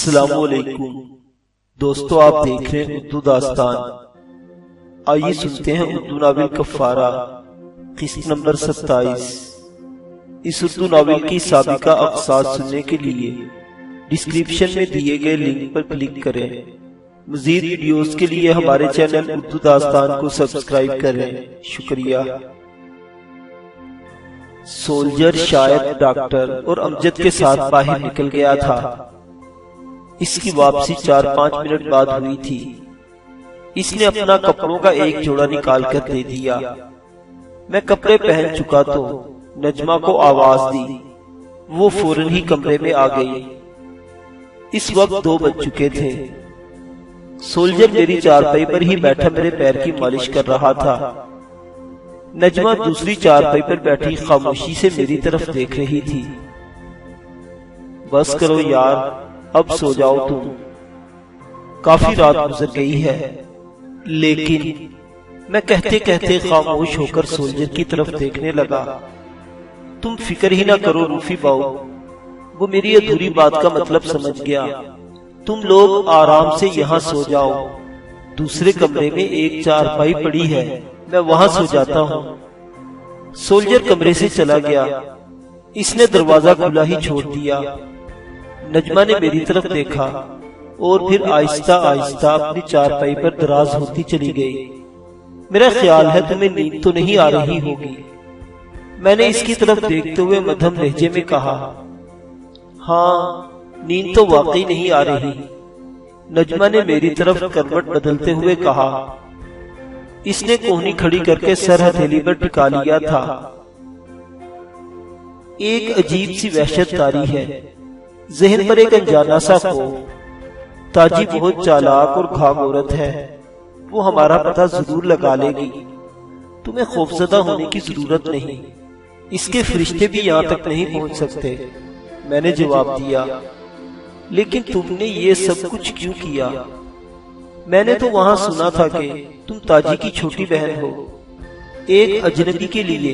السلام علیکم دوستو، آپ دیکھ رہے ہیں اردو داستان۔ آئیے سنتے ہیں اردو ناول کفارہ قسط نمبر 27۔ اس اردو ناول کی سابقہ اقساط سننے کے لیے ڈسکرپشن میں دیے گئے لنک پر کلک کریں۔ مزید ویڈیوز کے لیے ہمارے چینل اردو داستان کو سبسکرائب کریں۔ شکریہ۔ سولجر شاید ڈاکٹر اور امجد کے ساتھ باہر نکل گیا تھا۔ اس کی واپسی 4-5 منٹ بعد ہوئی تھی۔ اس نے اپنا کپڑوں کا ایک جوڑا نکال کر دے دیا۔ میں کپڑے پہن چکا تو نجمہ کو آواز دی، وہ فوراً ہی کمرے میں آ گئی۔ اس وقت 2 بج چکے تھے۔ سولجر میری چارپائی پر ہی بیٹھا میرے پیر کی مالش کر رہا تھا۔ نجمہ دوسری چارپائی پر بیٹھی خاموشی سے میری طرف دیکھ رہی تھی۔ بس کرو یار، اب سو جاؤ تم، کافی رات گزر گئی ہے۔ لیکن میں کہتے کہتے خاموش ہو کر سولجر کی طرف دیکھنے لگا۔ تم فکر ہی نہ کرو روفی باؤ، وہ میری ادھوری بات کا مطلب سمجھ گیا۔ تم لوگ آرام سے یہاں سو جاؤ، دوسرے کمرے میں ایک چارپائی پڑی ہے، میں وہاں سو جاتا ہوں۔ سولجر کمرے سے چلا گیا۔ اس نے دروازہ کھلا ہی چھوڑ دیا۔ نجمہ نے میری طرف دیکھا اور پھر آہستہ آہستہ اپنی چارپائی پر دراز ہوتی چلی گئی۔ میرا خیال ہے تمہیں نیند تو نہیں آ رہی ہوگی، میں نے اس کی طرف دیکھتے ہوئے مدھم لہجے میں کہا۔ ہاں، نیند تو واقعی نہیں آ رہی، نجمہ نے میری طرف کروٹ بدلتے ہوئے کہا۔ اس نے کوہنی کھڑی کر کے سر ہتھیلی پر ٹکا لیا تھا۔ ایک عجیب سی وحشت طاری ہے، ذہن پر ایک انجانا سا خوف۔ تاجی بہت چالاک اور گھام عورت ہے، وہ ہمارا پتہ ضرور لگا لے گی۔ تمہیں خوفزدہ ہونے کی ضرورت نہیں، اس کے فرشتے بھی یہاں تک نہیں پہنچ سکتے، میں نے جواب دیا۔ لیکن تم نے یہ سب کچھ کیوں کیا؟ میں نے تو وہاں سنا تھا کہ تم تاجی کی چھوٹی بہن ہو۔ ایک اجنبی کے لیے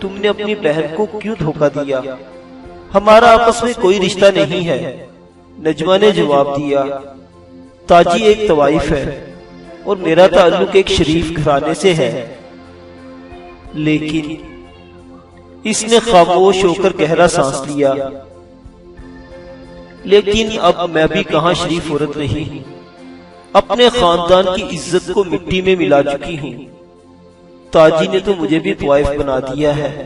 تم نے اپنی بہن کو کیوں دھوکہ دیا؟ ہمارا آپس میں کوئی رشتہ نہیں ہے، نجمہ نے جواب دیا۔ تاجی ایک طوائف ہے اور میرا تعلق ایک شریف گھرانے سے ہے۔ لیکن اس نے خاموش ہو کر گہرا سانس لیا۔ لیکن اب میں بھی کہاں شریف عورت رہی ہوں، اپنے خاندان کی عزت کو مٹی میں ملا چکی ہوں۔ تاجی نے تو مجھے بھی طوائف بنا دیا ہے۔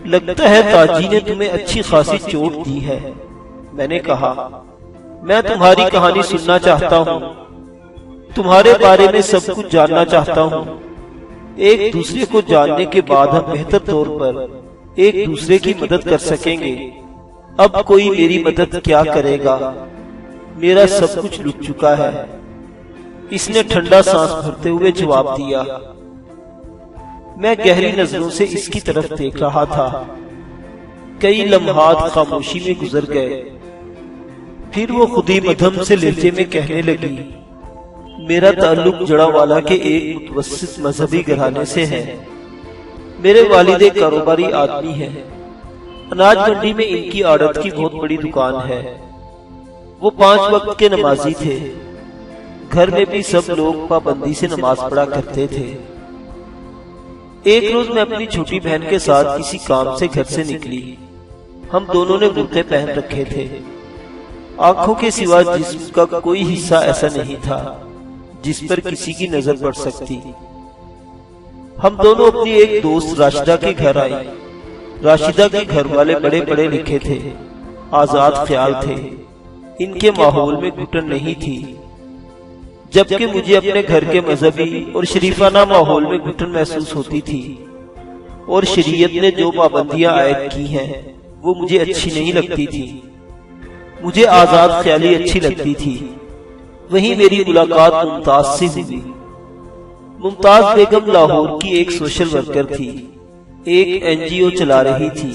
لگتا ہے تاجی نے تمہیں اچھی خاصی چوٹ دی ہے، میں نے کہا۔ میں تمہاری کہانی سننا چاہتا ہوں، تمہارے بارے میں سب کچھ جاننا چاہتا ہوں۔ ایک دوسرے کو جاننے کے بعد ہم بہتر طور پر ایک دوسرے کی مدد کر سکیں گے۔ اب کوئی میری مدد کیا کرے گا؟ میرا سب کچھ لٹ چکا ہے، اس نے ٹھنڈا سانس بھرتے ہوئے جواب دیا۔ میں گہری نظروں سے اس کی طرف دیکھ رہا تھا۔ کئی لمحات خاموشی میں گزر گئے، پھر وہ خود ہی مدھم سے لہجے میں کہنے لگی۔ میرا تعلق جڑا والا کے ایک متوسط مذہبی گھرانے سے ہے۔ میرے والد ایک کاروباری آدمی ہیں، اناج منڈی میں ان کی آڑت کی بہت بڑی دکان ہے۔ وہ 5 وقت کے نمازی تھے، گھر میں بھی سب لوگ پابندی سے نماز پڑھا کرتے تھے۔ ایک روز میں اپنی چھوٹی بہن کے ساتھ کسی کام سے گھر سے نکلی۔ ہم دونوں نے برقعے پہن رکھے تھے، آنکھوں کے سوا جسم کا کوئی حصہ ایسا نہیں تھا جس پر کسی کی نظر پڑ سکتی۔ ہم دونوں اپنی ایک دوست راشدہ کے گھر آئے۔ راشدہ کے گھر والے بڑے پڑھے لکھے تھے، آزاد خیال تھے، ان کے ماحول میں گھٹن نہیں تھی، جبکہ مجھے اپنے گھر کے مذہبی اور شریفانہ ماحول میں گھٹن محسوس ہوتی تھی، اور شریعت نے جو پابندیاں عائد کی ہیں وہ مجھے اچھی نہیں لگتی تھی۔ مجھے آزاد خیالی اچھی لگتی تھی۔ وہیں میری ملاقات ممتاز سے ہوئی۔ ممتاز بیگم لاہور کی ایک سوشل ورکر تھی، ایک NGO چلا رہی تھی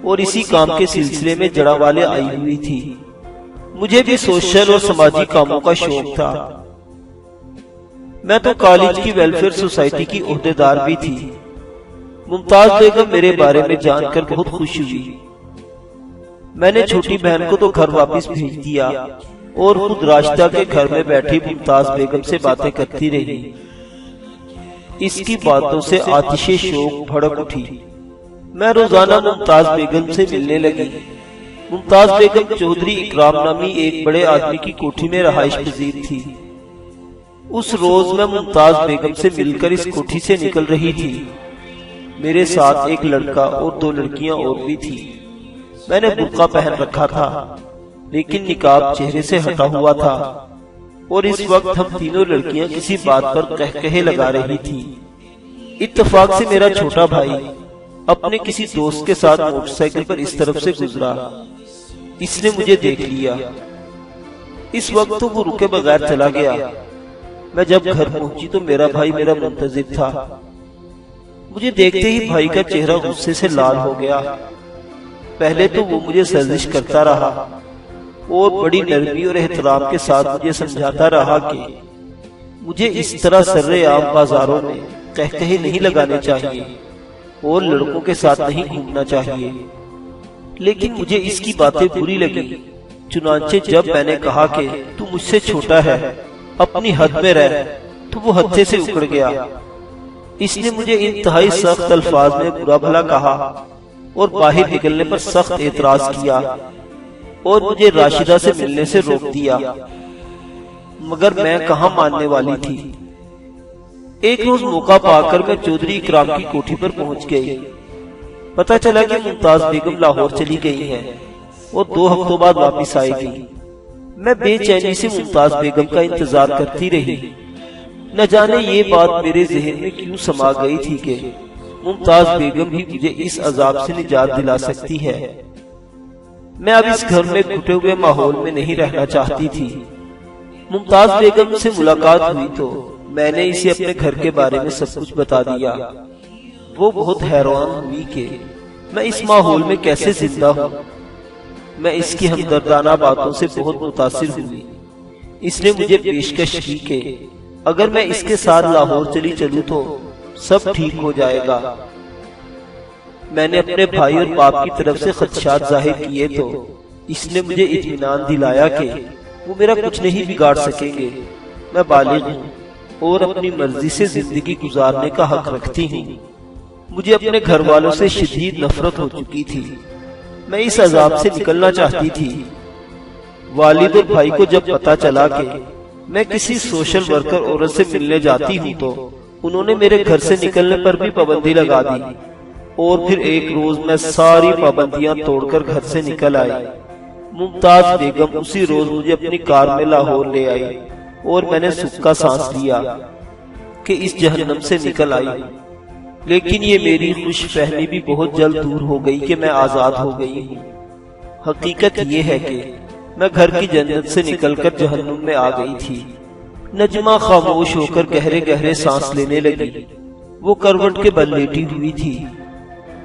اور اسی کام کے سلسلے میں جڑا والے آئی ہوئی تھی۔ مجھے بھی سوشل اور سماجی کاموں کا شوق تھا۔ میں تو کالج کی ویلفیئر سوسائٹی کی عہدیدار بھی تھی۔ ممتاز بیگم میرے بارے میں جان کر بہت خوش ہوئی۔ میں نے چھوٹی بہن کو تو گھر واپس بھیج دیا اور خود راشدہ کے گھر میں بیٹھی ممتاز بیگم سے باتیں کرتی رہی۔ اس کی باتوں سے آتش شوق بھڑک اٹھی۔ میں روزانہ ممتاز بیگم سے ملنے لگی۔ ممتاز بیگم چودھری اکرام نامی ایک بڑے آدمی کی کوٹھی میں رہائش پذیر تھی۔ اس روز میں ممتاز بیگم سے مل کر اس کوٹھی سے نکل رہی تھی۔ میرے ساتھ ایک لڑکا اور 2 لڑکیاں اور بھی تھی۔ میں نے برقع پہن رکھا تھا لیکن نقاب چہرے سے ہٹا ہوا تھا، اور اس وقت ہم تینوں لڑکیاں کسی بات پر قہقہے لگا رہی تھی۔ اتفاق سے میرا چھوٹا بھائی اپنے کسی دوست کے ساتھ موٹر سائیکل پر اس طرف سے گزرا۔ اس نے مجھے دیکھ لیا۔ اس وقت تو وہ رکے بغیر چلا گیا۔ میں جب گھر پہنچی تو میرا بھائی میرا منتظر تھا۔ مجھے دیکھتے ہی بھائی کا چہرہ غصے سے لال ہو گیا۔ پہلے تو وہ مجھے سرزش کرتا رہا اور بڑی نرمی اور احترام کے ساتھ مجھے سمجھاتا رہا کہ مجھے اس طرح سر عام بازاروں میں قہقہے نہیں لگانے چاہیے اور لڑکوں کے ساتھ نہیں گھومنا چاہیے، لیکن مجھے اس کی باتیں بری لگی۔ چنانچہ جب میں نے کہا کہ تو مجھ سے چھوٹا ہے، اپنی حد میں رہ، تو وہ حد سے اکڑ گیا۔ اس نے مجھے انتہائی سخت الفاظ میں برا بھلا کہا اور باہر نکلنے پر سخت اعتراض کیا اور مجھے راشدہ سے ملنے سے روک دیا، مگر میں کہاں ماننے والی تھی۔ ایک روز موقع پا کر میں چودھری اکرام کی کوٹھی پر پہنچ گئی۔ پتہ چلا کہ ممتاز بیگم لاہور چلی گئی ہیں اور 2 ہفتوں بعد واپس آئے گی۔ میں بے چینی سے ممتاز بیگم کا انتظار کرتی رہی۔ نہ جانے یہ بات میرے ذہن میں کیوں سما گئی تھی کہ ممتاز بیگم ہی مجھے اس عذاب سے نجات دلا سکتی ہے۔ میں اب اس گھر میں گھٹے ہوئے ماحول میں نہیں رہنا چاہتی تھی۔ ممتاز بیگم سے ملاقات ہوئی تو میں نے اسے اپنے گھر کے بارے میں سب کچھ بتا دیا۔ وہ بہت حیران ہوئی کہ میں اس ماحول میں کیسے زندہ ہوں۔ میں اس کی ہمدردانہ باتوں سے بہت متاثر ہوئی۔ اس نے مجھے پیشکش کی کہ اگر میں اس کے ساتھ لاہور چلی چلوں تو سب ٹھیک ہو جائے گا۔ میں نے اپنے بھائی اور باپ کی طرف سے خدشات ظاہر کیے تو اس نے مجھے اطمینان دلایا کہ وہ میرا کچھ نہیں بگاڑ سکیں گے۔ میں بالغ ہوں اور اپنی مرضی سے زندگی گزارنے کا حق رکھتی ہوں۔ مجھے اپنے گھر والوں سے شدید نفرت ہو چکی تھی۔ میں اس عذاب سے نکلنا چاہتی تھی۔ والد اور بھائی کو جب پتا چلا کہ میں کسی سوشل ورکر عورت سے ملنے جاتی ہوں تو انہوں نے میرے گھر سے نکلنے پر بھی پابندی لگا دی، اور پھر ایک روز میں ساری پابندیاں توڑ کر گھر سے نکل آئی۔ ممتاز بیگم اسی روز مجھے اپنی کار میں لاہور لے آئی اور میں نے سکھ کا سانس لیا کہ اس جہنم سے نکل آئی۔ لیکن یہ میری خوش فہمی بھی بہت جلد دور ہو گئی کہ میں آزاد ہو گئی ہوں۔ حقیقت یہ ہے کہ میں گھر کی جنت سے نکل کر جہنم میں آ گئی تھی۔ نجمہ خاموش ہو کر گہرے گہرے سانس لینے لگی۔ وہ کروٹ کے بل لیٹی ہوئی تھی۔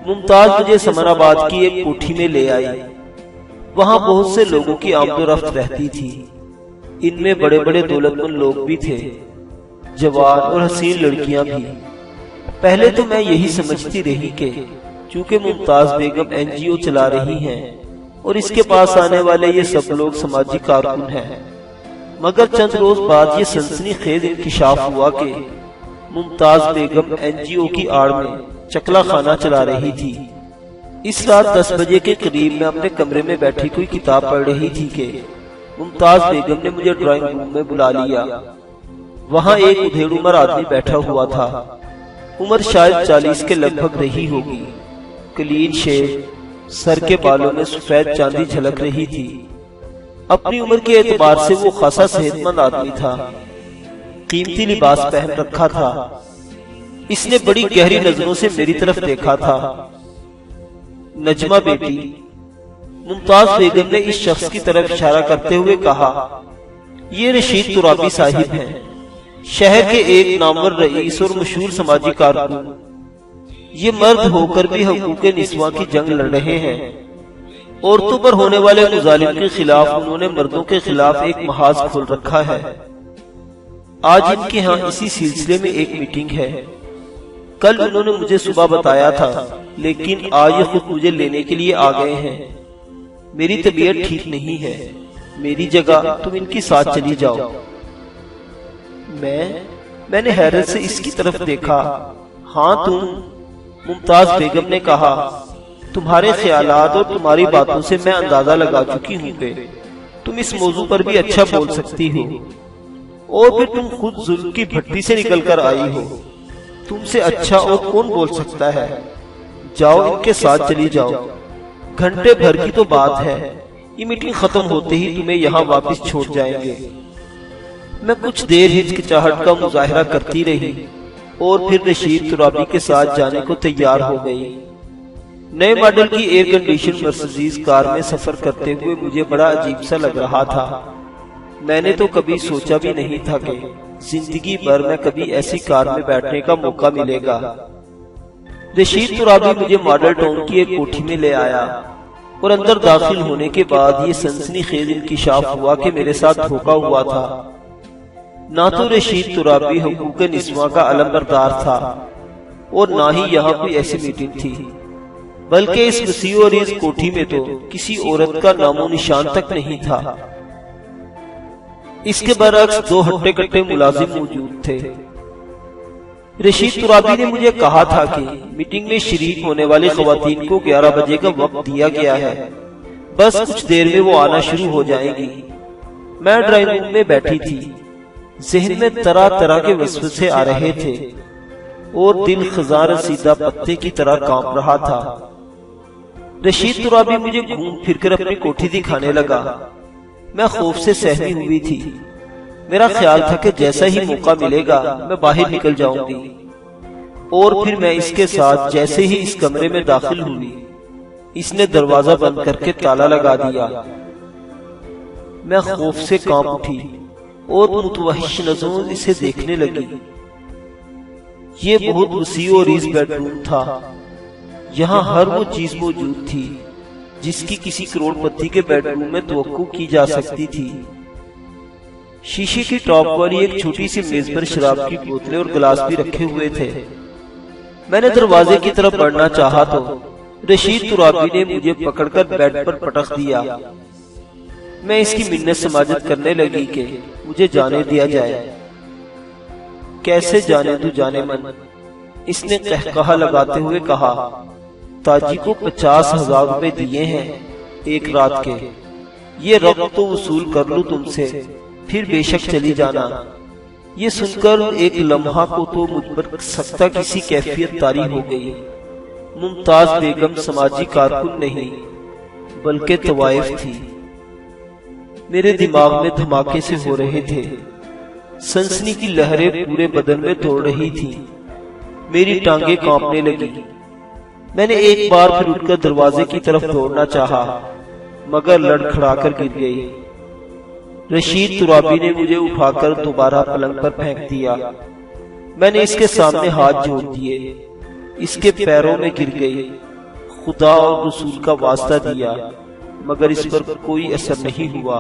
ممتاز مجھے سمر آباد کی ایک کوٹھی میں لے آئی۔ وہاں بہت سے لوگوں کی آمد و رفت رہتی تھی۔ ان میں بڑے بڑے دولت مند لوگ بھی تھے، جوان اور حسین لڑکیاں بھی۔ پہلے تو میں یہی سمجھتی رہی کہ چونکہ ممتاز بیگم NGO چلا رہی ہیں اور اس کے پاس آنے والے یہ سب لوگ سماجی کارکن ہیں، مگر چند روز بعد یہ سنسنی خیز انکشاف ہوا کہ ممتاز بیگم NGO کی آڑ میں چکلا خانہ چلا رہی تھی۔ اس رات 10 بجے کے قریب میں اپنے کمرے میں بیٹھی کوئی کتاب پڑھ رہی تھی کہ ممتاز بیگم نے مجھے ڈرائنگ روم میں بلا لیا۔ وہاں ایک ادھیڑ عمر آدمی بیٹھا ہوا تھا۔ عمر شاید 40 کے لگ بھگ رہی ہوگی۔ کلین شیو، سر کے بالوں میں سفید چاندی جھلک رہی تھی۔ اپنی عمر کے اعتبار سے وہ خاصا صحت مند آدمی تھا۔ قیمتی لباس پہن رکھا تھا۔ اس نے بڑی گہری نظروں سے میری طرف دیکھا تھا۔ نجمہ بیٹی، ممتاز بیگم نے اس شخص کی طرف اشارہ کرتے ہوئے کہا، یہ رشید ترابی صاحب ہیں، شہر کے ایک نامور رئیس اور مشہور سماجی کارکن۔ یہ مرد ہو کر بھی حقوق نسواں کی جنگ لڑ رہے ہیں۔ عورتوں پر ہونے والے مظالم کے خلاف انہوں نے مردوں کے خلاف ایک محاذ کھول رکھا ہے۔ آج ان کے ہاں اسی سلسلے میں ایک میٹنگ ہے۔ کل انہوں نے مجھے صبح بتایا تھا، لیکن آج یہ خود مجھے لینے کے لیے آ گئے ہیں۔ میری طبیعت ٹھیک نہیں ہے، میری جگہ تم ان کے ساتھ چلی جاؤ۔ میں نے حیرت سے اس کی طرف دیکھا۔ ہاں تم، ممتاز بیگم نے کہا، تمہارے خیالات اور تمہاری باتوں سے میں اندازہ لگا چکی ہوں کہ تم اس موضوع پر بھی اچھا بول سکتی ہو، اور پھر تم خود ظلم کی بھٹی سے نکل کر آئی ہو، تم سے اچھا اور کون بول سکتا ہے؟ جاؤ ان کے ساتھ چلی جاؤ، گھنٹے بھر کی تو بات ہے، یہ میٹنگ ختم ہوتے ہی تمہیں یہاں واپس چھوڑ جائیں گے۔ میں کچھ دیر ہچکچاہٹ کا مظاہرہ کرتی رہی اور پھر رشید ترابی کے ساتھ جانے کو تیار ہو گئی۔ نئے ماڈل کی ایئر کنڈیشن مرسیڈیز کار میں سفر کرتے ہوئے مجھے بڑا عجیب سا لگ رہا تھا۔ میں نے تو کبھی سوچا بھی نہیں تھا کہ زندگی بھر میں کبھی ایسی کار میں بیٹھنے کا موقع ملے گا۔ رشید ترابی مجھے ماڈل ٹاؤن کی ایک کوٹھی میں لے آیا، اور اندر داخل ہونے کے بعد یہ سنسنی خیز انکشاف ہوا کہ میرے ساتھ دھوکا ہوا تھا۔ نہ تو رشید ترابی حقوق نسواں کا علم بردار تھا، اور نہ ہی یہاں کوئی ایسی میٹنگ تھی، بلکہ اس وسیع و عریض کوٹھی میں تو کسی عورت کا نام و نشان تک نہیں تھا۔ اس کے برعکس دو ہٹے کٹے ملازم موجود تھے۔ رشید ترابی نے مجھے کہا تھا کہ میٹنگ میں شریک ہونے والی خواتین کو 11 بجے کا وقت دیا گیا ہے، بس کچھ دیر میں وہ آنا شروع ہو جائیں گی۔ میں ڈرائنگ روم میں بیٹھی تھی، ذہن میں طرح طرح کے وسوسے آ رہے تھے، اور دل خزاں رسیدہ پتے کی طرح کانپ رہا تھا۔ رشید ترابی مجھے گھوم پھر کر اپنی کوٹھی دکھانے لگا۔ میں خوف سے سہمی ہوئی تھی۔ میرا خیال تھا کہ جیسا ہی موقع ملے گا میں باہر نکل جاؤں گی، اور پھر میں اس کے ساتھ جیسے ہی اس کمرے میں داخل ہوئی، اس نے دروازہ بند کر کے تالا لگا دیا۔ میں خوف سے کانپ اٹھی اور متوحش نظروں اسے دیکھنے لگی۔ یہ بہت وسیع و عریض بیڈ روم تھا۔ یہاں ہر وہ چیز موجود تھی جس کی کسی کروڑ پتی کے بیڈ روم میں توقع کی جا سکتی تھی۔ شیشے کی ٹاپ والی ایک چھوٹی سی میز پر شراب کی بوتلیں اور گلاس بھی رکھے ہوئے تھے۔ میں نے دروازے کی طرف بڑھنا چاہا تو رشید ترابی نے مجھے پکڑ کر بیڈ پر پٹخ دیا۔ میں اس کی منت سماجت کرنے لگی کہ مجھے جانے دیا جائے۔ کیسے جانے دوں جانے من، اس نے قہقہا لگاتے ہوئے کہا، تاجی کو 50,000 روپے دیے ہیں ایک رات کے، یہ رقم تو وصول کر لوں تم سے، پھر بے شک چلی جانا۔ یہ سن کر ایک لمحہ کو تو مجھ پر سختہ کسی کیفیت طاری ہو گئی۔ ممتاز بیگم سماجی کارکن نہیں بلکہ طوائف تھی۔ میرے دماغ میں دھماکے سے ہو رہے تھے، سنسنی کی لہریں پورے بدن میں دوڑ رہی تھی، میری ٹانگیں کانپنے لگی۔ میں نے ایک بار پھر اٹھ کر دروازے کی طرف دوڑنا چاہا، مگر لڑکھڑا کر گر گئی۔ رشید ترابی نے مجھے اٹھا کر دوبارہ پلنگ پر پھینک دیا۔ میں نے اس کے سامنے ہاتھ جوڑ دیے، اس کے پیروں میں گر گئی، خدا اور رسول کا واسطہ دیا، مگر اس پر کوئی اثر نہیں ہوا۔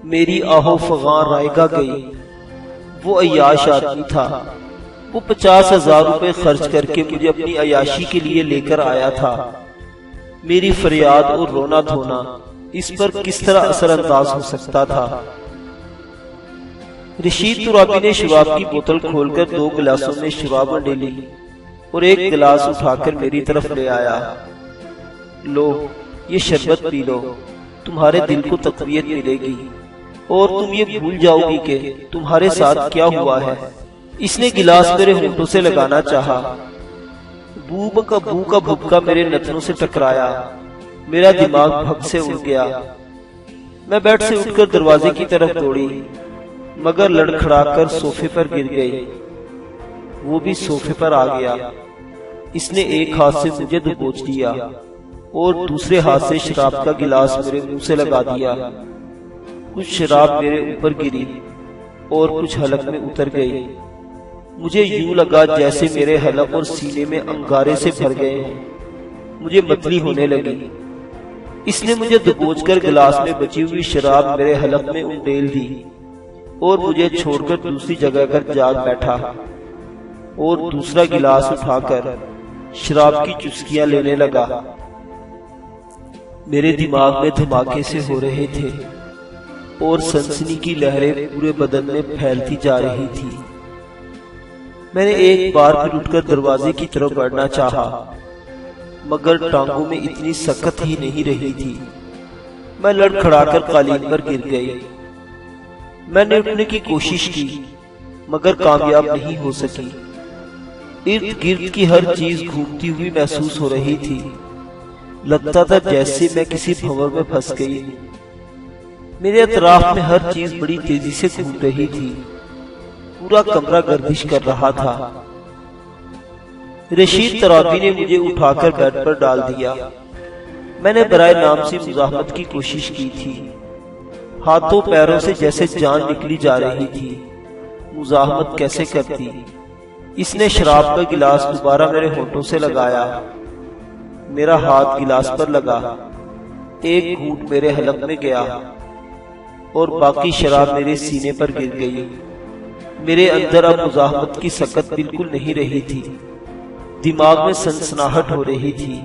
میری آہو فغاں رائگاں گئی۔ وہ عیاش آدمی تھا، وہ 50,000 روپے خرچ کر کے مجھے اپنی عیاشی کے لیے لے کر آیا تھا۔ میری فریاد اور رونا دھونا اس پر کس طرح اثر انداز ہو سکتا تھا؟ رشید ترابی نے شراب کی بوتل کھول کر 2 گلاسوں میں شراب ڈالی اور ایک گلاس اٹھا کر میری طرف لے آیا۔ لو، یہ شربت پی لو، تمہارے دل کو تقویت ملے گی، اور تم یہ بھول جاؤ گی کہ تمہارے ساتھ کیا ہوا ہے۔ اس نے گلاس میرے ہونٹوں سے لگانا چاہا، بو کا بھبکا میرے نتنوں سے ٹکرایا، میرا دماغ بھگ سے اڑ گیا۔ میں بیڈ سے اٹھ کر دروازے کی طرف دوڑی، مگر لڑکھڑا کر صوفے پر گر گئی۔ وہ بھی صوفے پر آ گیا۔ اس نے ایک ہاتھ سے مجھے دبوچ دیا اور دوسرے ہاتھ سے شراب کا گلاس میرے منہ سے لگا دیا۔ کچھ شراب میرے اوپر گری اور کچھ حلق میں اتر گئی۔ مجھے یوں لگا جیسے میرے حلق اور سینے میں انگارے سے بھر گئے ہیں۔ مجھے متلی ہونے لگی۔ اس نے مجھے دبوچ کر گلاس میں بچی ہوئی شراب میرے حلق میں انڈیل دی اور مجھے چھوڑ کر دوسری جگہ پر جا بیٹھا اور دوسرا گلاس اٹھا کر شراب کی چسکیاں لینے لگا۔ میرے دماغ میں دھماکے سے ہو رہے تھے اور سنسنی کی لہریں پورے بدن میں پھیلتی جا رہی تھی۔ میں نے ایک بار پھر اٹھ کر دروازے کی طرف بڑھنا چاہا، مگر ٹانگوں میں اتنی سکت ہی نہیں رہی تھی۔ میں لڑکھڑا کر قالین پر گر گئی۔ میں نے اٹھنے کی کوشش کی مگر کامیاب نہیں ہو سکی۔ ارد گرد کی ہر چیز گھومتی ہوئی محسوس ہو رہی تھی، لگتا تھا جیسے میں کسی بھنور میں پھنس گئی۔ میرے اطراف میں ہر چیز بڑی تیزی سے گھوم رہی تھی، پورا کمرہ گردش کر رہا تھا۔ رشید ترابی نے مجھے اٹھا کر بیڈ پر ڈال دیا۔ میں نے برائے نام سے مزاحمت کی کوشش کی تھی، ہاتھوں پیروں سے جیسے جان نکلی جا رہی تھی۔ مزاحمت کیسے کرتی؟ اس نے شراب کا گلاس دوبارہ میرے ہونٹوں سے لگایا۔ میرا ہاتھ گلاس پر لگا، ایک گھونٹ میرے حلق میں گیا اور باقی شراب میرے سینے پر گر گئی۔ میرے اندر اب مزاحمت کی سکت بالکل نہیں رہی تھی، دماغ میں سنسناہٹ ہو رہی تھی۔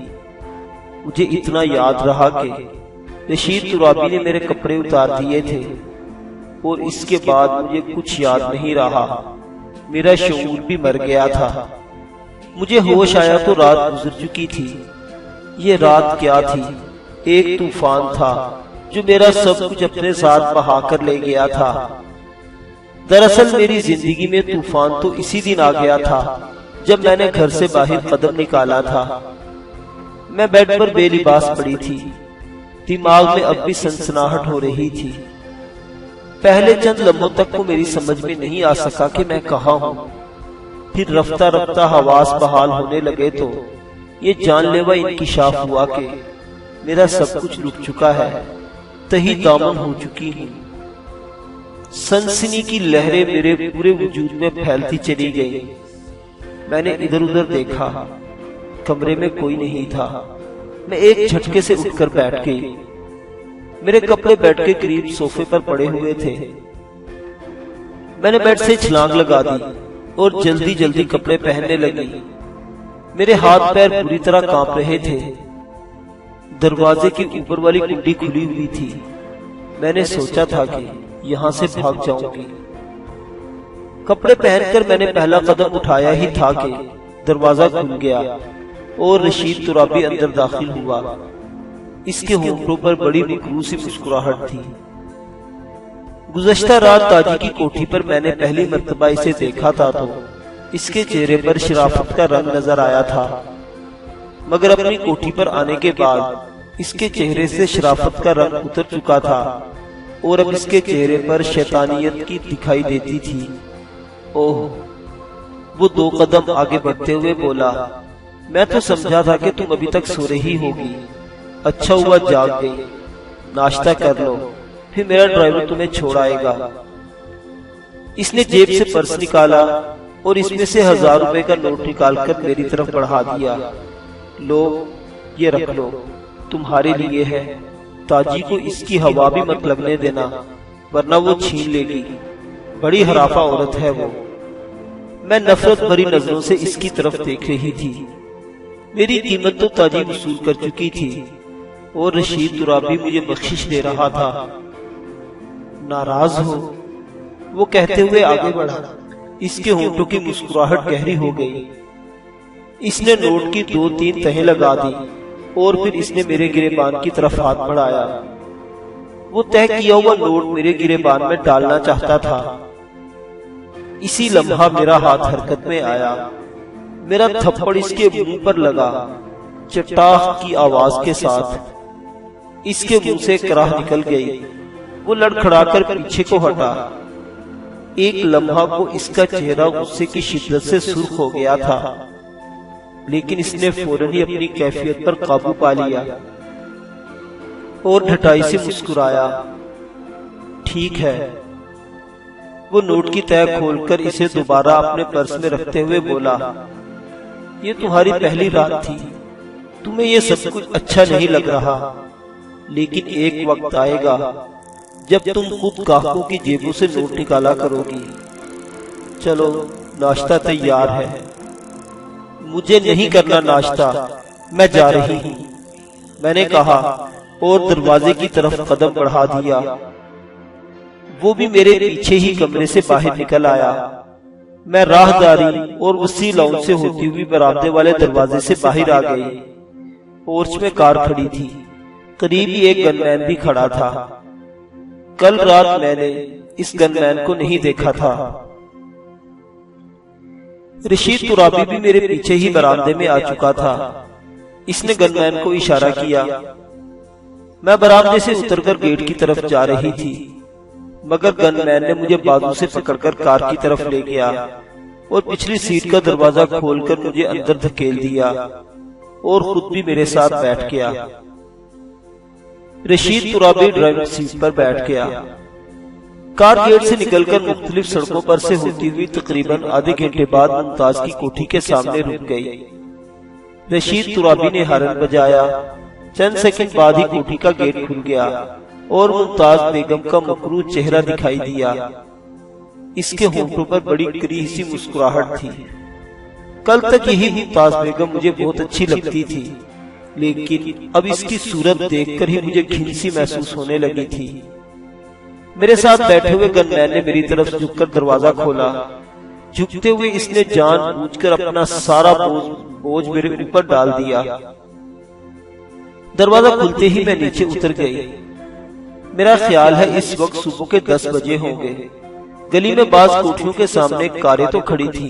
مجھے اتنا یاد رہا کہ رشید ترابی نے میرے کپڑے اتار دیے تھے اور اس کے بعد مجھے کچھ یاد نہیں رہا۔ میرا شعور بھی مر گیا تھا۔ مجھے ہوش آیا تو رات گزر چکی تھی۔ یہ رات کیا تھی؟ ایک طوفان تھا جو میرا سب کچھ اپنے ساتھ بہا کر لے گیا تھا۔ دراصل میری زندگی میں طوفان تو اسی دن آ گیا تھا جب میں نے گھر سے باہر قدم نکالا تھا۔ میں بیڈ پر بے لباس پڑی تھی، دماغ میں اب بھی سنسناہٹ ہو رہی تھی۔ پہلے چند لمحوں تک کو میری سمجھ میں نہیں آ سکا کہ میں کہاں ہوں۔ پھر رفتہ رفتہ حواس بحال ہونے لگے تو یہ جان لیوا انکشاف ہوا کہ میرا سب کچھ رک چکا ہے، تہی دامن ہو چکی ہوں۔ سنسنی کی لہریں میرے پورے وجود میں پھیلتی چلی گئیں۔ میں نے ادھر ادھر دیکھا، کمرے میں کوئی نہیں تھا۔ میں ایک جھٹکے سے اٹھ کر بیٹھ گئی۔ میرے کپڑے بیڈ کے قریب صوفے پر پڑے ہوئے تھے۔ میں نے بیڈ سے چھلانگ لگا دی اور جلدی جلدی کپڑے پہننے لگی۔ میرے ہاتھ پیر پوری طرح کانپ رہے تھے۔ دروازے کی اوپر والی کنڈی کھلی ہوئی تھی۔ میں نے سوچا تھا کہ یہاں سے بھاگ جاؤں گی۔ کپڑے پہن کر میں نے پہلا قدم اٹھایا ہی تھا کہ دروازہ کھل گیا اور رشید ترابی اندر داخل ہوا۔ اس کے ہونٹوں پر بڑی مکروہ سی مسکراہٹ تھی۔ گزشتہ رات تاجی کی کوٹھی پر میں نے پہلی مرتبہ اسے دیکھا تھا تو اس کے چہرے پر شرافت کا رنگ نظر آیا تھا، مگر اپنی کوٹھی پر آنے کے بعد اس کے چہرے سے شرافت کا رنگ اتر چکا تھا اور اب اس کے چہرے پر شیطانیت کی دکھائی دیتی تھی۔ اوہ! وہ 2 قدم آگے بڑھتے ہوئے بولا، میں تو سمجھا تھا کہ تم ابھی تک سو رہی ہوگی، اچھا ہوا جاگ گئی، ناشتہ کر لو، پھر میرا ڈرائیور تمہیں چھوڑ آئے گا۔ اس نے جیب سے پرس نکالا اور اس میں سے 1000 روپے کا نوٹ نکال کر میری طرف بڑھا دیا۔ لو، یہ رکھ لو، تمہارے لیے ہے، تاجی کو اس کی ہوا بھی مت لگنے دینا ورنہ وہ چھین لے گی، بڑی حرافہ عورت ہے وہ۔ میں نفرت بھری نظروں سے اس کی طرف دیکھ رہی تھی۔ میری قیمت تو تاجی وصول کر چکی تھی اور رشید ترابی مجھے بخشش دے رہا تھا۔ ناراض ہو؟ وہ کہتے ہوئے آگے بڑھا۔ اس کے ہونٹوں کی مسکراہٹ گہری ہو گئی۔ اس نے نوٹ کی 2-3 تہیں لگا دی اور پھر اس نے میرے گریبان کی طرف ہاتھ بڑھایا۔ وہ تہہ کیا ہوا نوٹ میرے گریبان میں ڈالنا چاہتا تھا۔ اسی لمحہ میرا ہاتھ حرکت میں آیا۔ میرا تھپڑ اس کے منہ پر لگا، چٹاخ کی آواز کے ساتھ۔ اس کے منہ سے کراہ نکل گئی۔ وہ لڑکھڑا کر پیچھے کو ہٹا۔ ایک لمحہ کو اس کا چہرہ غصے کی شدت سے سرخ ہو گیا تھا، لیکن اس نے فوراً ہی اپنی کیفیت پر قابو پا لیا اور ڈھٹائی سے مسکرایا۔ ٹھیک ہے۔ وہ نوٹ کی تہ کھول کر اسے دوبارہ اپنے پرس میں رکھتے ہوئے بولا، یہ تمہاری پہلی رات تھی، تمہیں یہ سب کچھ اچھا نہیں لگ رہا، لیکن ایک وقت آئے گا جب تم خود گاہکوں کی جیبوں سے نوٹ نکالا کرو گی۔ چلو، ناشتہ تیار ہے۔ مجھے نہیں کرنا ناشتہ، میں جا رہی ہوں، میں نے کہا اور دروازے کی طرف قدم بڑھا دیا۔ وہ بھی میرے پیچھے ہی کمرے سے باہر نکل آیا۔ میں راہداری اور وسیع لان سے ہوتی ہوئی برآمدے والے دروازے سے باہر آ گئی۔ پورچ میں کار کھڑی تھی، قریب ہی ایک گن مین بھی کھڑا تھا۔ کل رات میں نے اس گن مین کو نہیں دیکھا تھا۔ رشید ترابی بھی میرے پیچھے ہی برآمدے میں آ چکا تھا۔ اس نے گن مین کو اشارہ کیا۔ میں برآمدے سے اتر کر گیٹ کی طرف جا رہی تھی، مگر گن مین نے مجھے بازو سے پکڑ کر کار کی طرف لے گیا اور پچھلی سیٹ کا دروازہ کھول کر مجھے اندر دھکیل دیا اور خود بھی میرے ساتھ بیٹھ گیا۔ رشید ترابی ڈرائیونگ سیٹ پر بیٹھ گیا۔ کار گیٹ سے نکل کر مختلف سڑکوں پر سے ہوتی ہوئی تقریباً آدھے گھنٹے بعد ممتاز کی کوٹھی کے سامنے رک گئی۔ رشید ترابی نے ہارن بجایا۔ چند سیکنڈ بعد ہی کوٹھی کا گیٹ کھل گیا اور ممتاز بیگم کا مکروہ چہرہ دکھائی دیا۔ اس کے ہونٹوں پر بڑی کریہ سی مسکراہٹ تھی۔ کل تک یہی ممتاز بیگم مجھے بہت اچھی لگتی تھی، لیکن اب اس کی صورت دیکھ کر ہی مجھے گھن سی محسوس ہونے لگی تھی۔ میرے ساتھ بیٹھے ہوئے گن مین نے میری طرف جھک کر دروازہ کھولا۔ جھکتے ہوئے اس نے جان بوجھ کر اپنا سارا بوجھ میرے اوپر ڈال دیا۔ دروازہ کھلتے ہی میں نیچے اتر گئی۔ میرا خیال ہے اس وقت صبح کے 10 بجے ہوں گے۔ گلی میں بعض کوٹھیوں کے سامنے کاریں تو کھڑی تھی،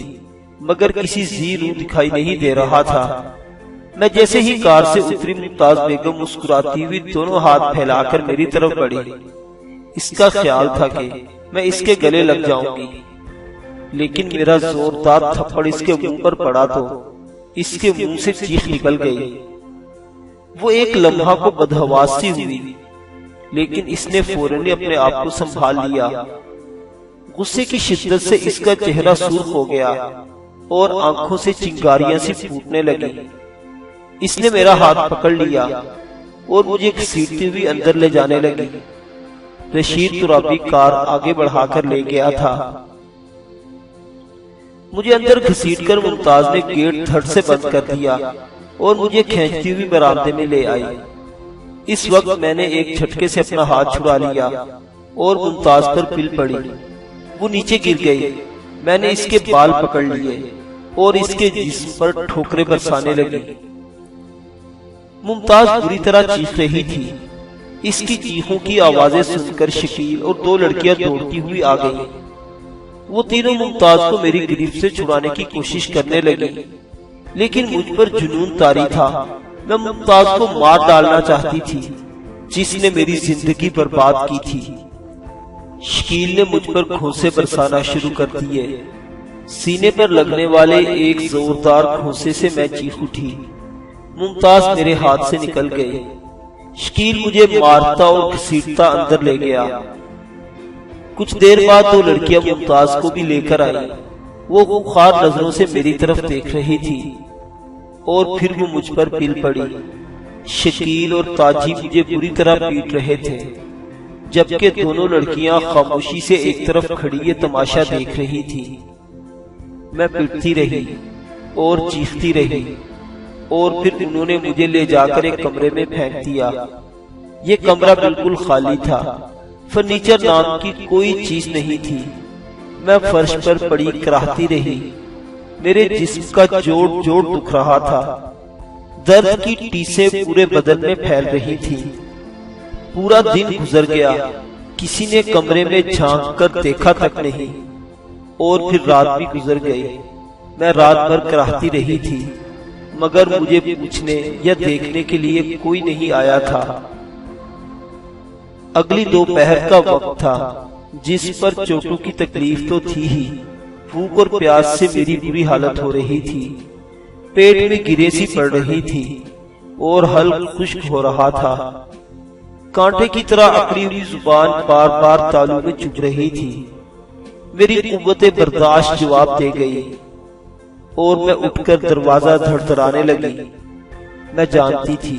مگر کسی ذی روح دکھائی نہیں دے رہا تھا۔ میں جیسے ہی کار سے اتری، ممتاز بیگم مسکراتی ہوئی دونوں ہاتھ پھیلا کر میری طرف بڑھی۔ اس کا خیال تھا کہ میں اس کے گلے لگ جاؤں گی، لیکن میرا زوردار تھپڑ اس کے منہ پر پڑا تو اس کے منہ سے چیخ نکل گئی۔ وہ ایک لمحہ کو بدحواس سی ہوئی، لیکن اس نے فوراً اپنے آپ کو سنبھال لیا۔ غصے کی شدت سے اس کا چہرہ سرخ ہو گیا اور آنکھوں سے چنگاریاں سی پھوٹنے لگی۔ اس نے میرا ہاتھ پکڑ لیا اور مجھے گھسیٹتی ہوئی اندر لے جانے لگی۔ رشید ترابی کار آگے بڑھا کر لے گیا تھا۔ مجھے اندر گھسیٹ کر ممتاز نے گیٹ دھڑ سے بند کر دیا اور مجھے کھینچتی ہوئی برآمدے میں لے آئی۔ اس وقت میں نے ایک جھٹکے سے اپنا ہاتھ چھڑا لیا اور ممتاز پر پل پڑی۔ وہ نیچے گر گئی۔ میں نے اس کے بال پکڑ لیے اور اس کے جسم پر ٹھوکریں برسانے لگی۔ ممتاز بری طرح چیخ رہی تھی۔ اس کی چیخوں کی آوازیں سن کر شکیل اور 2 لڑکیاں دوڑتی ہوئی آ گئیں۔ وہ تینوں ممتاز کو میری گرفت سے چھڑانے کی کوشش کرنے لگی، لیکن مجھ پر جنون طاری تھا۔ میں ممتاز کو مار ڈالنا چاہتی تھی جس نے میری زندگی برباد کی تھی۔ شکیل نے مجھ پر کھوسے برسانا شروع کر دیے۔ سینے پر لگنے والے ایک زوردار کھوسے سے میں چیخ اٹھی۔ ممتاز میرے ہاتھ سے نکل گئی۔ شکیل مجھے مارتا اور گھسیٹتا اندر لے گیا۔ کچھ دیر بعد 2 لڑکیاں ممتاز کو بھی لے کر آئیں۔ وہ خوار نظروں سے میری طرف دیکھ رہی تھی اور پھر وہ مجھ پر پل پڑی۔ شکیل اور تاجی مجھے بری طرح پیٹ رہے تھے، جبکہ دونوں لڑکیاں خاموشی سے ایک طرف کھڑی یہ تماشا دیکھ رہی تھی۔ میں پٹتی رہی اور چیختی رہی اور پھر انہوں نے مجھے لے جا کر ایک کمرے میں پھینک دیا۔ یہ کمرہ بالکل خالی تھا، فرنیچر نام کی کوئی چیز نہیں تھی۔ میں فرش پر پڑی کراہتی رہی۔ میرے جسم کا جوڑ جوڑ دکھ رہا تھا۔ درد کی ٹیسیں پورے بدن میں پھیل رہی تھی۔ پورا دن گزر گیا، کسی نے کمرے میں جھانک کر دیکھا تک نہیں، اور پھر رات بھی گزر گئی۔ میں رات بھر کراہتی رہی تھی، مگر مجھے پوچھنے یا دیکھنے کے لیے کوئی نہیں آیا تھا۔ اگلی دوپہر کا وقت تھا، جس پر چوٹوں کی تکلیف تو تھی ہی، بھوک اور پیاس سے میری بری حالت ہو رہی تھی۔ پیٹ میں گرے سی پڑ رہی تھی اور حلق خشک ہو رہا تھا۔ کانٹے کی طرح اکڑی ہوئی زبان بار بار تالو میں چبھ رہی تھی۔ میری قوت برداشت جواب دے گئی اور میں اٹھ کر دروازہ دھڑدھڑانے لگی۔ میں جانتی تھی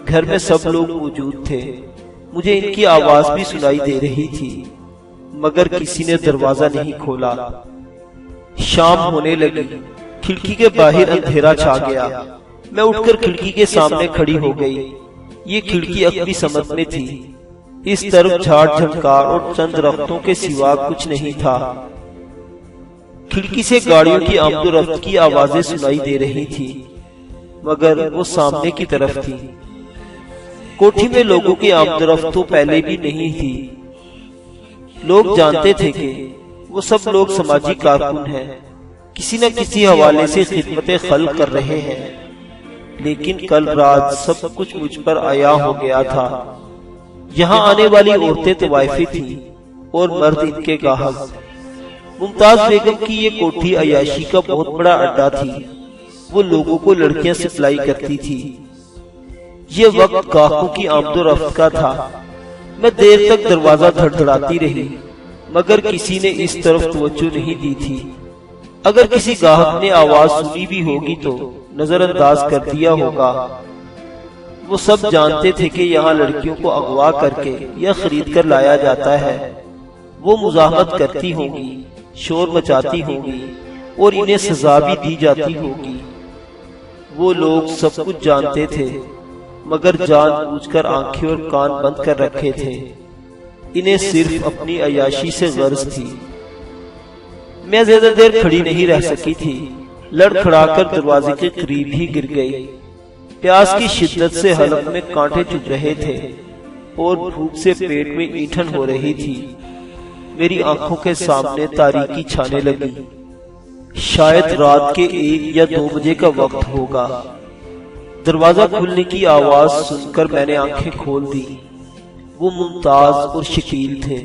گھر میں سب لوگ موجود تھے، مجھے ان کی آواز بھی سنائی دے رہی تھی، مگر کسی نے دروازہ نہیں کھولا۔ شام ہونے لگی، کھڑکی کے باہر اندھیرا چھا گیا۔ میں اٹھ کر کھڑکی کے سامنے کھڑی ہو گئی۔ یہ کھڑکی اپنی سمت میں تھی، اس طرف جھاڑ جھنکار اور چند درختوں کے سوا کچھ نہیں تھا۔ کھڑکی سے گاڑیوں کی آمد و رفت کی آوازیں سنائی دے رہی تھی، مگر وہ سامنے کی طرف تھی۔ کوٹھی میں لوگوں کی آمد و رفت تو پہلے بھی نہیں تھی۔ لوگ جانتے تھے کہ وہ سب لوگ سماجی کارکن ہیں، کسی نہ کسی حوالے سے خدمت خلق کر رہے ہیں، لیکن کل رات سب کچھ مجھ پر عیاں ہو گیا تھا۔ یہاں آنے والی عورتیں طوائفی تھیں اور مرد ان کے گاہک۔ ممتاز بیگم کی یہ کوٹھی عیاشی کا بہت بڑا اڈا تھی، وہ لوگوں کو لڑکیاں سپلائی کرتی تھی۔ یہ وقت گاہکوں کی آمد و رفت کا تھا۔ میں دیر تک دروازہ دھڑدھڑاتی رہی، مگر کسی نے اس طرف توجہ نہیں دی تھی۔ اگر کسی گاہک نے آواز سنی بھی ہوگی تو نظر انداز کر دیا ہوگا۔ وہ سب جانتے تھے کہ یہاں لڑکیوں کو اغوا کر کے یا خرید کر لایا جاتا ہے۔ وہ مزاحمت کرتی ہوں گی، شور مچاتی ہوں گی اور انہیں سزا بھی دی جاتی ہوگی۔ وہ لوگ سب کچھ جانتے تھے، مگر جان بوجھ کر آنکھیں اور کان بند کر رکھے تھے۔ انہیں صرف اپنی عیاشی سے غرض تھی۔ میں زیادہ دیر کھڑی نہیں رہ سکی تھی، لڑکھڑا کر دروازے کے قریب ہی گر گئی۔ پیاس کی شدت سے حلق میں کانٹے چبھ رہے تھے اور بھوک سے پیٹ میں اینٹھن ہو رہی تھی۔ میری آنکھوں کے سامنے تاریکی چھانے لگی۔ شاید رات کے 1 یا 2 بجے کا وقت ہوگا۔ دروازہ کھلنے کی آواز سن کر میں نے آنکھیں کھول دی۔ وہ ممتاز اور شکیل تھے۔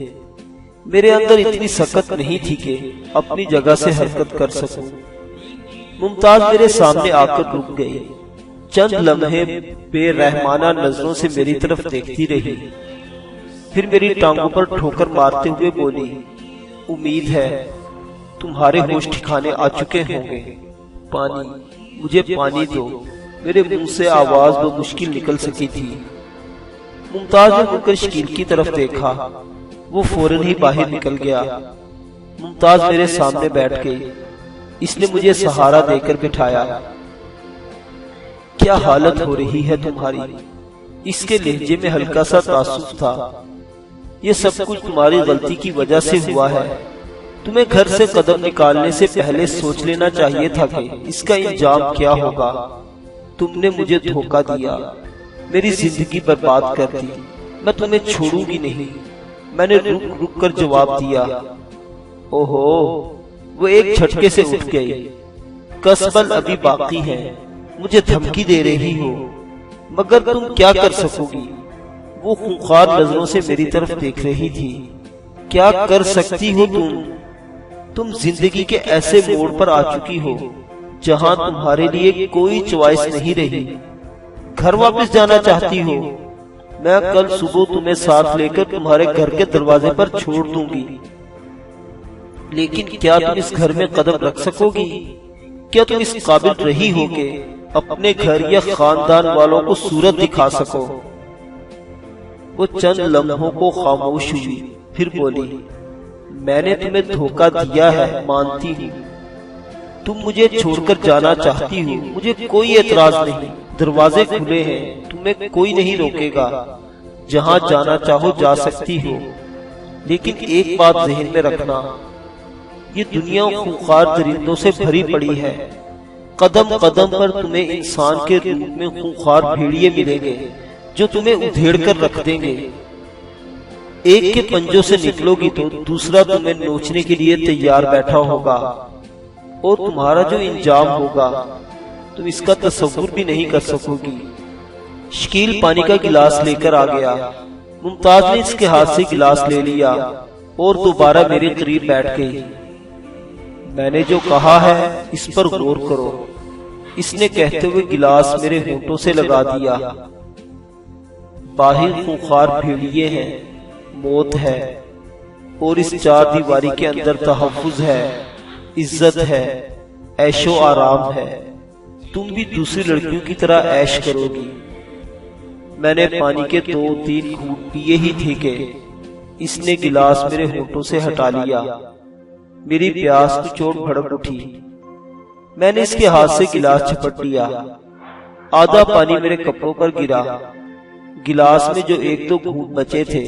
میرے اندر اتنی سکت نہیں تھی کہ اپنی جگہ سے حرکت کر سکوں۔ ممتاز میرے سامنے آ کر رک گئی، چند لمحے بے رحمانہ نظروں سے میری طرف دیکھتی رہی، پھر میری ٹانگوں پر ٹھوکر مارتے ہوئے بولی، امید ہے تمہارے ہوش ٹھکانے آ چکے ہوں گے۔ پانی، مجھے پانی دو۔ میرے منہ سے آواز بمشکل نکل سکی تھی۔ ممتاز نے مڑ کر شکیل کی طرف دیکھا، وہ فوراً ہی باہر نکل گیا۔ ممتاز میرے سامنے بیٹھ گئی، اس نے مجھے سہارا دے کر بٹھایا۔ کیا حالت ہو رہی ہے تمہاری؟ اس کے لہجے میں ہلکا سا تعصب تھا۔ یہ سب کچھ تمہاری غلطی کی وجہ سے ہوا ہے۔ تمہیں گھر سے قدم نکالنے سے پہلے سوچ لینا چاہیے تھا کہ اس کا انجام کیا ہوگا۔ تم نے مجھے دھوکہ دیا، میری زندگی برباد کر دی۔ میں تمہیں چھوڑوں گی نہیں، میں نے رک رک کر جواب دیا۔ اوہو، وہ ایک جھٹکے سے اٹھ گئی۔ قصباً ابھی باقی ہے، مجھے دھمکی دے رہی ہو، مگر تم کیا کر سکو گی؟ وہ خونخوار نظروں سے میری طرف دیکھ رہی تھی۔ کیا کر سکتی ہو تم زندگی کے ایسے موڑ پر آ چکی ہو جہاں تمہارے لیے کوئی چوائس نہیں رہی۔ گھر واپس جانا چاہتی ہو؟ میں کل صبح تمہیں ساتھ لے کر تمہارے گھر کے دروازے پر چھوڑ دوں گی، لیکن کیا تم اس گھر میں قدم رکھ سکو گی؟ کیا تم اس قابل رہی ہو کہ اپنے گھر یا خاندان والوں کو صورت دکھا سکو؟ وہ چند لمحوں کو خاموش ہوئی، پھر بولی، میں نے تمہیں دھوکہ دیا ہے، مانتی ہوں۔ تم مجھے چھوڑ کر جانا چاہتی ہو، مجھے کوئی اعتراض نہیں، دروازے کھلے ہیں، تمہیں کوئی نہیں روکے گا، جہاں جانا چاہو جا سکتی ہو۔ لیکن ایک بات ذہن میں رکھنا، یہ دنیا خونخوار درندوں سے بھری پڑی ہے۔ قدم قدم پر تمہیں انسان کے روپ میں خونخوار بھیڑیے ملیں گے جو تمہیں ادھیڑ کر رکھ دیں گے۔ ایک کے پنجوں سے نکلو گی تو دوسرا تمہیں نوچنے کے لیے تیار بیٹھا ہوگا، اور تمہارا جو انجام ہوگا تم اس کا تصور بھی نہیں کر سکو گی۔ شکیل پانی کا گلاس لے کر آ گیا۔ ممتاز نے اس کے ہاتھ سے گلاس لے لیا اور دوبارہ میرے قریب بیٹھ گئی۔ میں نے جو کہا ہے اس پر غور کرو، اس نے کہتے ہوئے گلاس میرے ہونٹوں سے لگا دیا۔ باہر خونخوار بھیڑیے ہیں، موت ہے، اور اس چار دیواری کے اندر تحفظ ہے، عزت ہے، عیش و آرام ہے۔ تم بھی دوسری لڑکیوں کی طرح عیش کرو گی۔ میں نے پانی کے 2-3 گھونٹ پیے ہی تھے کہ اس نے گلاس میرے ہونٹوں سے ہٹا لیا۔ میری پیاس کچھ اور بھڑک اٹھی۔ میں نے اس کے ہاتھ سے گلاس جھپٹ لیا۔ آدھا پانی میرے کپڑوں پر گرا۔ گلاس میں جو ایک دو گھونٹ بچے تھے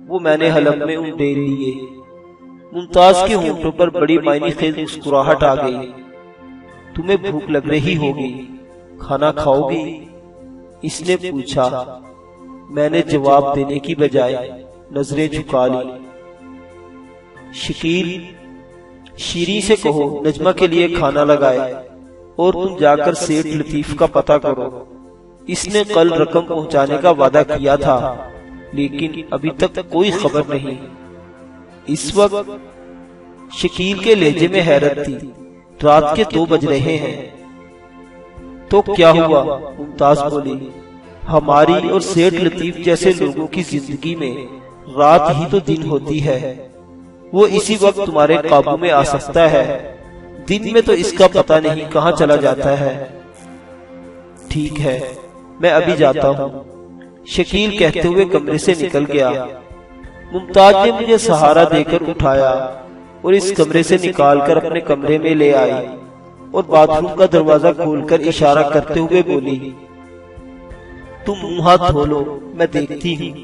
وہ میں نے حلق میں انڈیل لیے۔ ممتاز کے ہونٹوں پر بڑی معنی خیز مسکراہٹ آ گئی۔ تمہیں بھوک لگ رہی ہوگی، کھانا کھاؤ گی؟ اس نے پوچھا۔ میں نے جواب دینے کی بجائے نظریں جھکا لی۔ شکیل، شیریں سے کہو نجمہ کے لیے کھانا لگائے، اور تم جا کر سیٹھ لطیف کا پتہ کرو۔ اس نے کل رقم پہنچانے کا وعدہ کیا تھا، لیکن ابھی تک کوئی خبر نہیں۔ اس وقت شکیل کے لہجے میں حیرت تھی۔ رات کے 2 بج رہے ہیں۔ تو کیا ہوا؟ ممتاز بولی۔ ہماری اور سیٹھ لطیف جیسے لوگوں کی زندگی میں رات ہی تو دن ہوتی ہے۔ وہ اسی وقت تمہارے قابو میں آ سکتا ہے، دن میں تو اس کا پتہ نہیں کہاں چلا جاتا ہے۔ ٹھیک ہے، میں ابھی جاتا ہوں، شکیل کہتے ہوئے کمرے سے نکل گیا۔ ممتاز نے مجھے سہارا دے کر اٹھایا اور اس کمرے سے نکال کر اپنے کمرے میں لے آئی، اور باتھ روم کا دروازہ کھول کر اشارہ کرتے ہوئے بولی، تم منہ ہاتھ دھو لو، میں دیکھتی ہوں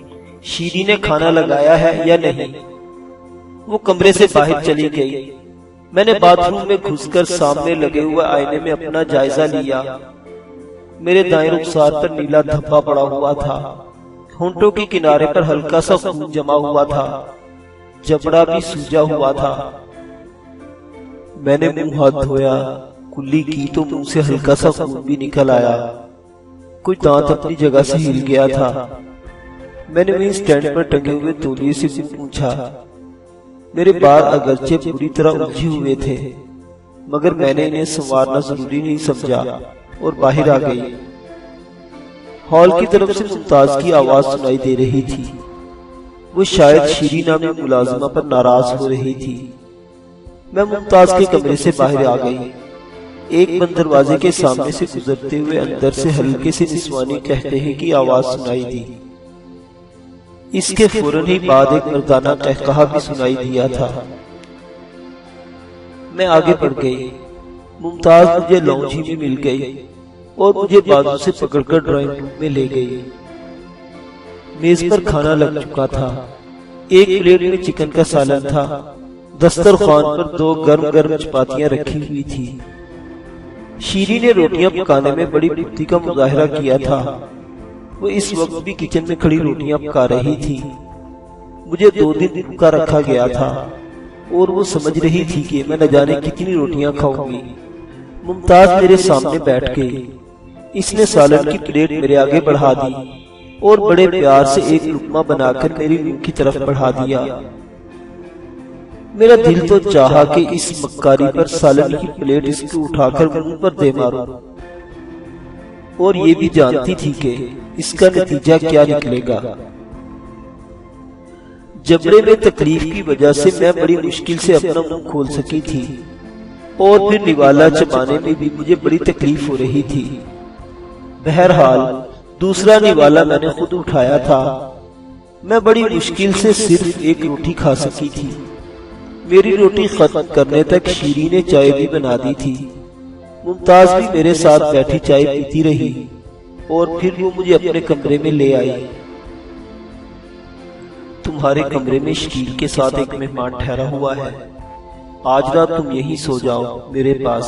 شیریں نے کھانا لگایا ہے یا نہیں۔ وہ کمرے سے باہر چلی گئی۔ میں نے باتھ روم میں گھس کر سامنے لگے ہوئے آئینے میں اپنا جائزہ لیا۔ میرے دائیں رخسار پر نیلا دھبا پڑا ہوا تھا، ہونٹوں کے کنارے پر ہلکا سا خون جمع ہوا تھا، جبڑا بھی سوجا ہوا تھا۔ میں نے منہ ہاتھ دھویا، کلی کی تو منہ سے ہلکا سا خون بھی نکل آیا۔ کوئی دانت اپنی جگہ سے ہل گیا تھا۔ میں نے وہیں سٹینڈ پر ٹنگے ہوئے تولیے سے پوچھا۔ میرے بال اگرچہ پوری طرح الجھے ہوئے تھے، مگر میں نے انہیں سنوارنا ضروری نہیں سمجھا اور باہر آ گئی۔ ہال کی طرف سے ممتاز کی آواز سنائی دے رہی تھی۔ وہ شاید شیریں نامی ملازمہ پر ناراض ہو رہی تھی۔ میں ممتاز کے کمرے سے باہر آ گئی۔ ایک بند دروازے کے سامنے سے گزرتے ہوئے اندر سے ہلکے سے نسوانی کہکہے کی آواز سنائی دی۔ اس کے فوراً ہی بعد ایک مردانہ قہقہا بھی سنائی دیا تھا۔ میں آگے بڑھ گئی۔ ممتاز مجھے لاؤنج ہی میں مل گئی اور مجھے بازو سے پکڑ کر ڈرائنگ روم میں لے گئی۔ میز پر کھانا لگ چکا تھا۔ ایک پلیٹ میں چکن کا سالن تھا۔ دسترخوان پر 2 گرم گرم چپاتیاں رکھی ہوئی تھی۔ شیریں نے روٹیاں پکانے میں بڑی پھرتی کا مظاہرہ کیا تھا۔ وہ اس وقت بھی کچن میں کھڑی روٹیاں پکا رہی تھی۔ مجھے 2 دن بھوکا رکھا گیا تھا اور وہ سمجھ رہی تھی کہ میں نہ جانے کتنی روٹیاں کھاؤں گی۔ ممتاز میرے سامنے بیٹھ گئی۔ اس نے سالن کی پلیٹ میرے آگے بڑھا دی اور بڑے پیار سے ایک لقمہ بنا کر میری منہ کی طرف بڑھا دیا۔ میرا دل تو چاہا کہ اس مکاری پر سالن کی پلیٹ اس کو اٹھا کر منہ پر دے ماروں، اور یہ بھی جانتی تھی کہ اس کا نتیجہ کیا نکلے گا۔ جبڑے میں تکلیف کی وجہ سے میں بڑی مشکل سے اپنا منہ کھول سکی تھی، اور پھر نوالا چبانے میں بھی مجھے بڑی تکلیف ہو رہی تھی۔ بہرحال دوسرا نوالا میں نے خود اٹھایا تھا۔ میں بڑی مشکل سے صرف ایک روٹی کھا سکی تھی۔ میری روٹی ختم کرنے تک شیریں نے چائے بھی بنا دی تھی۔ ممتاز بھی میرے ساتھ بیٹھی چائے پیتی رہی، اور پھر وہ مجھے اپنے کمرے میں لے آئی۔ تمہارے کمرے میں شکیل کے ساتھ ایک مہمان ٹھہرا ہوا ہے، آج رات تم یہیں سو جاؤ میرے پاس،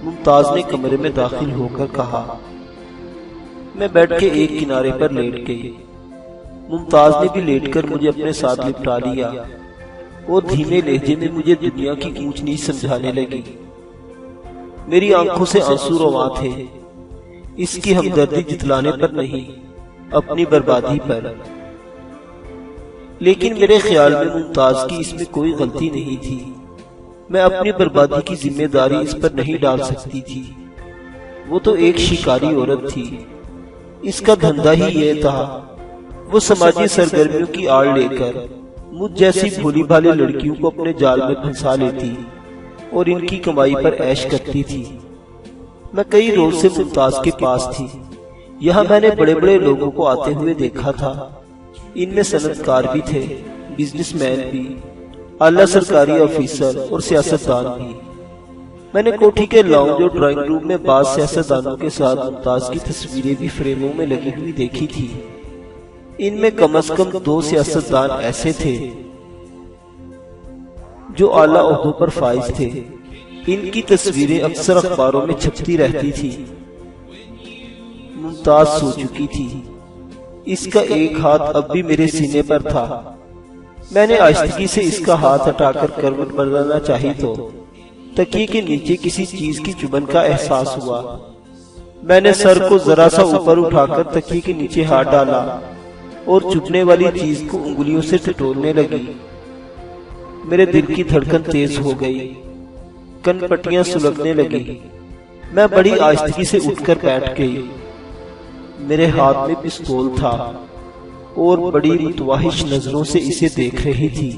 ممتاز نے کمرے میں داخل ہو کر کہا۔ میں بیٹھ کے ایک کنارے پر لیٹ گئی۔ ممتاز نے بھی لیٹ کر مجھے اپنے ساتھ لپٹا لیا اور دھیمے لہجے میں مجھے دنیا کی اونچ نیچ سمجھانے لگی۔ میری آنکھوں سے آنسو رواں تھے، اس کی ہمدردی جتلانے پر نہیں، اپنی بربادی پر۔ لیکن میرے خیال میں ممتاز کی اس میں کوئی غلطی نہیں تھی۔ میں اپنی بربادی کی ذمہ داری اس پر نہیں ڈال سکتی تھی۔ وہ تو ایک شکاری عورت تھی، اس کا دھندا ہی یہ تھا۔ وہ سماجی سرگرمیوں کی آڑ لے کر مجھ جیسی بھولی بھالی لڑکیوں کو اپنے جال میں پھنسا لیتی اور ان کی کمائی پر عیش کرتی تھی۔ میں کئی روز سے ممتاز کے پاس تھی۔ یہاں میں نے بڑے بڑے لوگوں کو آتے ہوئے دیکھا تھا، ان میں صنعت کار بھی تھے، بزنس مین بھی، اعلیٰ سرکاری آفیسر اور سیاستدان بھی۔ میں نے کوٹھی کے لاؤنج اور ڈرائنگ روم میں بعض سیاستدانوں کے ساتھ ممتاز کی تصویریں بھی فریموں میں لگی ہوئی دیکھی تھی۔ ان میں کم از کم 2 سیاستدان ایسے تھے جو اعلیٰ عہدوں پر فائز تھے۔ ان کی تصویریں اکثر اخباروں میں چھپتی رہتی تھی۔ ممتاز سو چکی تھی۔ اس کا ایک ہاتھ اب بھی میرے سینے پر تھا۔ میں نے آہستگی سے اس کا ہاتھ ہٹا کر کروٹ بدلنا چاہی تو تکیے کے نیچے کسی چیز کی چبھن کا احساس ہوا۔ میں نے سر کو ذرا سا اوپر اٹھا کر تکیے کے نیچے ہاتھ ڈالا اور چبھنے والی چیز کو انگلیوں سے ٹٹولنے لگی۔ میرے دل کی دھڑکن تیز ہو گئی، کن پٹیاں سلگنے لگی۔ میں بڑی آہستگی سے اٹھ کر بیٹھ گئی۔ میرے ہاتھ میں پستول تھا اور بڑی متوحش نظروں سے اسے دیکھ رہی تھی۔